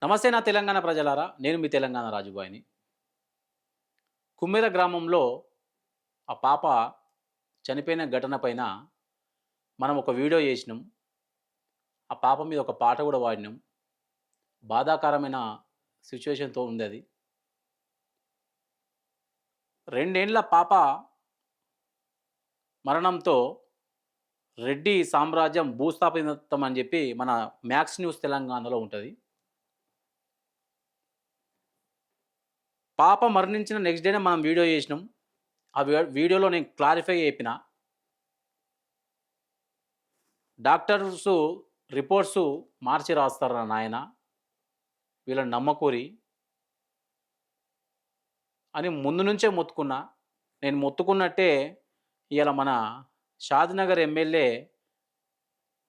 నమస్తే నా తెలంగాణ ప్రజలారా, నేను మీ తెలంగాణ రాజుబాయిని. కుమ్మెర గ్రామంలో ఆ పాప చనిపోయిన ఘటన పైన మనం ఒక వీడియో చేసినాం. ఆ పాప మీద ఒక పాట కూడా పాడినాం. బాధాకరమైన సిచ్యువేషన్‌తో ఉందది. 2 ఏండ్ల పాప మరణంతో రెడ్డి సామ్రాజ్యం భూస్థాపితం అని చెప్పి మన మ్యాక్స్ న్యూస్ తెలంగాణలో ఉంటది. పాప మరణించిన నెక్స్ట్ డేనే మనం వీడియో చేసినాం. ఆ వీడియోలో నేను క్లారిఫై చెప్పిన. డాక్టర్సు రిపోర్ట్సు మార్చి రాస్తారా నాయన, వీళ్ళని నమ్మకూరి అని ముందు నుంచే మొత్తుకున్నా. నేను మొత్తుకున్నట్టే ఇయాల మన షాద్‌నగర్ ఎమ్మెల్యే,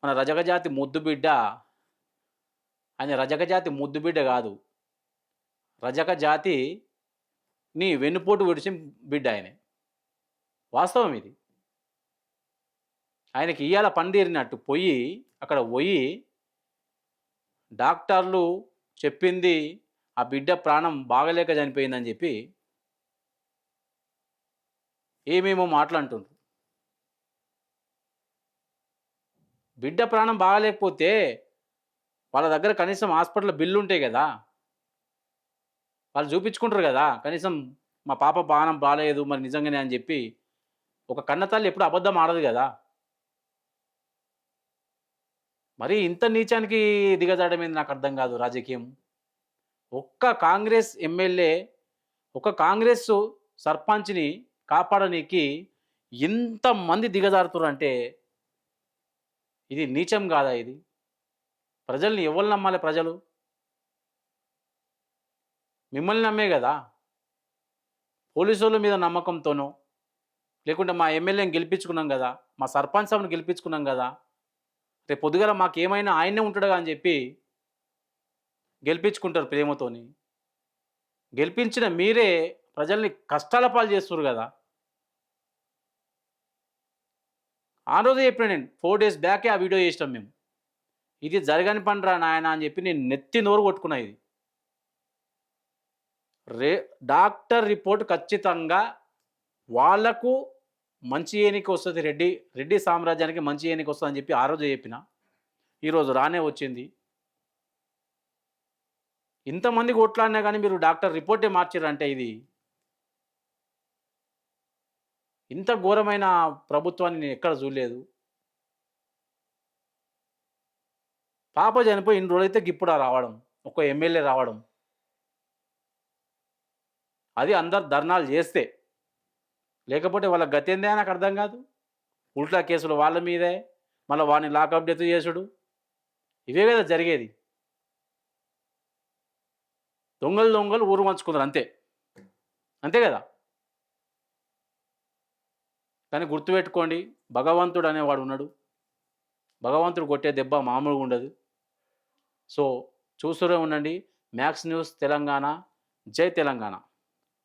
మన రజకజాతి ముద్దుబిడ్డ, ఆయన రజకజాతి ముద్దుబిడ్డ గాదు. రజక జాతిని వెన్నుపోటు పొడిచిన బిడ్డ ఆయనే. వాస్తవం ఇది. ఆయనకి ఇయ్యాల పనితీరినట్టు అక్కడ పొయ్యి డాక్టర్లు చెప్పింది ఆ బిడ్డ ప్రాణం బాగలేక చనిపోయిందని చెప్పి ఏమేమో మాటలంటుండ్రు. బిడ్డ ప్రాణం బాగాలేకపోతే వాళ్ళ దగ్గర కనీసం హాస్పిటల్ బిల్లుంటాయి గదా! వాళ్ళు చూపించుకుంటారు గదా! కనీసం మా పాప ప్రాణం బాలేదు మరి నిజంగానే అని చెప్పి. ఒక కన్నతల్లి ఎప్పుడు అబద్ధం ఆడదు గదా! మరి ఇంత నీచానికి దిగజారడం నాకు అర్థం గాదు రాజకీయం. ఒక్క కాంగ్రెస్ ఎమ్మెల్యే, ఒక కాంగ్రెస్ సర్పంచ్‌ని కాపాడనీకి ఇంతమంది దిగజారుతుర్రంటే ఇది నీచం గాదా ఇది? ప్రజల్ని ఎవళ్ళు నమ్మాలి ప్రజలు? మిమ్మల్ని నమ్మే గదా! పోలీసోళ్ళ మీద నమ్మకంతోనో, లేకుంటే మా ఎమ్మెల్యేని గెలిపించుకున్నాం గదా! మా సర్పంచ్ సభను గెలిపించుకున్నాం గదా! రేపు పొద్దుగాల మాకేమైనా ఆయన్నే ఉంటాడుగా అని చెప్పి గెలిపించుకుంటారు ప్రేమతోని. గెలిపించిన మీరే ప్రజల్ని కష్టాల పాలు చేస్తుర్రు గదా! ఆ రోజే చెప్పిన నేను. 4 డేస్ బ్యాకే ఆ వీడియో చేసినాం మేము. ఇది జరగని పనిరా నాయనా అని చెప్పి నేను నెత్తి నోరు కొట్టుకున్నా ఇది. రే డాక్టర్ రిపోర్ట్ ఖచ్చితంగా వాళ్ళకు మంచి ఏనికి వస్తది, రెడ్డి సామ్రాజ్యానికి మంచి ఏనికి వస్తదని చెప్పి ఆ రోజే చెప్పిన. ఈరోజు రానే వచ్చింది. ఇంతమంది కొట్లాడినా గానీ మీరు డాక్టర్ రిపోర్టే మార్చిర్రంటే ఇది ఇంత ఘోరమైన ప్రభుత్వాన్ని నేను ఎక్కడ చూడలేదు. పాప చనిపోయి ఇన్ని రోజులైతే గిప్పుడా రావడం. ఒక ఎమ్మెల్యే రావడం. అది అందరు ధర్నాలు చేస్తే. లేకపోతే వాళ్ళ గతేందే నాకు అర్థం కాదు. ఉల్టా కేసులు వాళ్ళ మీదే. మళ్ళా వాడిని లాకప్ డెత్ చేసుడు. ఇవే కదా జరిగేది. దొంగలు ఊరు పంచుకున్నారు అంతే. అంతే కదా! కానీ గుర్తుపెట్టుకోండి, భగవంతుడు అనేవాడు ఉన్నాడు. భగవంతుడు కొట్టే దెబ్బ మామూలుగా ఉండదు. సో చూస్తూనే ఉండండి. Max news Telangana. జై తెలంగాణ.